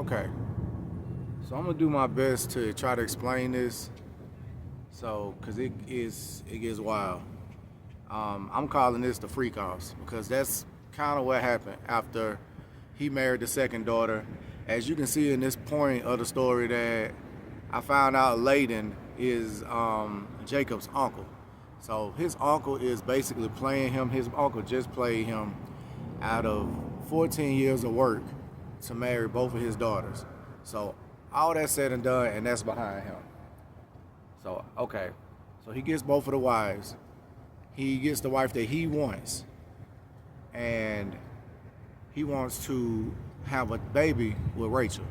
Okay, so I'm gonna do my best to try to explain this. So, cause it gets wild. I'm calling this the freak offs because that's kind of what happened after he married the second daughter. As you can see in this point of the story, that I found out Layden is Jacob's uncle. So his uncle is basically playing him. His uncle just played him out of 14 years of work to marry both of his daughters. So all that said and done, and that's behind him. So okay, so he gets both of the wives. He gets the wife that he wants, and he wants to have a baby with Rachel.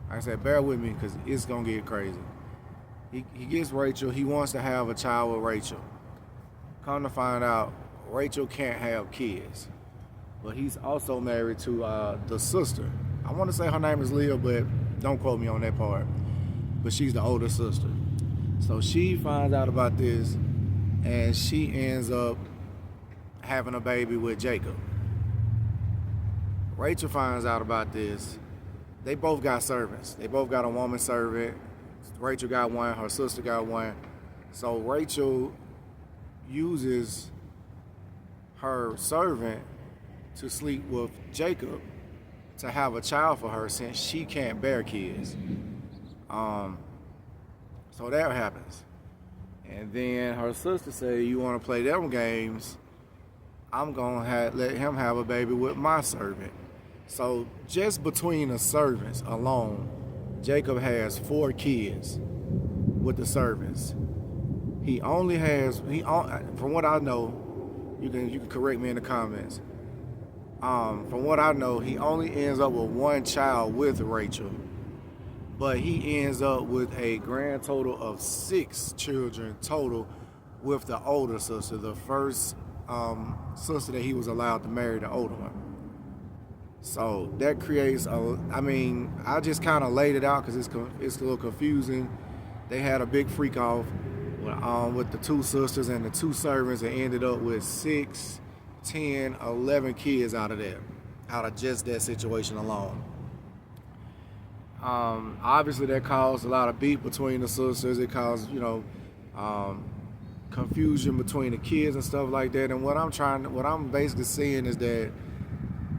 Like I said, bear with me because it's gonna get crazy. He gets Rachel. He wants to have a child with Rachel. Come to find out, Rachel can't have kids, but he's also married to the sister. I want to say her name is Leah, but don't quote me on that part. But she's the older sister. So she finds out about this, and she ends up having a baby with Jacob. Rachel finds out about this. They both got servants. They both got a woman servant. Rachel got one, her sister got one. So Rachel uses her servant to sleep with Jacob to have a child for her since she can't bear kids. So that happens. And then her sister said, you want to play them games, I'm going to let him have a baby with my servant. So just between the servants alone, Jacob has 4 kids with the servants. From what I know, you can correct me in the comments. From what I know, he only ends up with 1 child with Rachel, but he ends up with a grand total of 6 children total with the older sister, the first sister that he was allowed to marry, the older one. So that creates I just kind of laid it out because it's a little confusing. They had a big freak off with the 2 sisters and the 2 servants, and ended up with 6, 10, 11 kids out of just that situation alone. Obviously that caused a lot of beef between the sisters. It caused, confusion between the kids and stuff like that. And what I'm basically seeing is that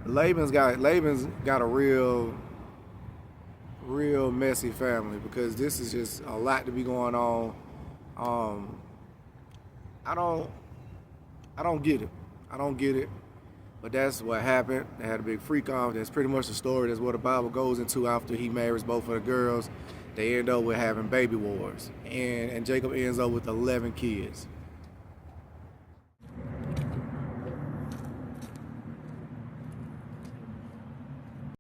Laban's got a real messy family, because this is just a lot to be going on. I don't get it. I don't get it. But that's what happened. They had a big freak off. That's pretty much the story. That's what the Bible goes into after he marries both of the girls. They end up with having baby wars. And Jacob ends up with 11 kids.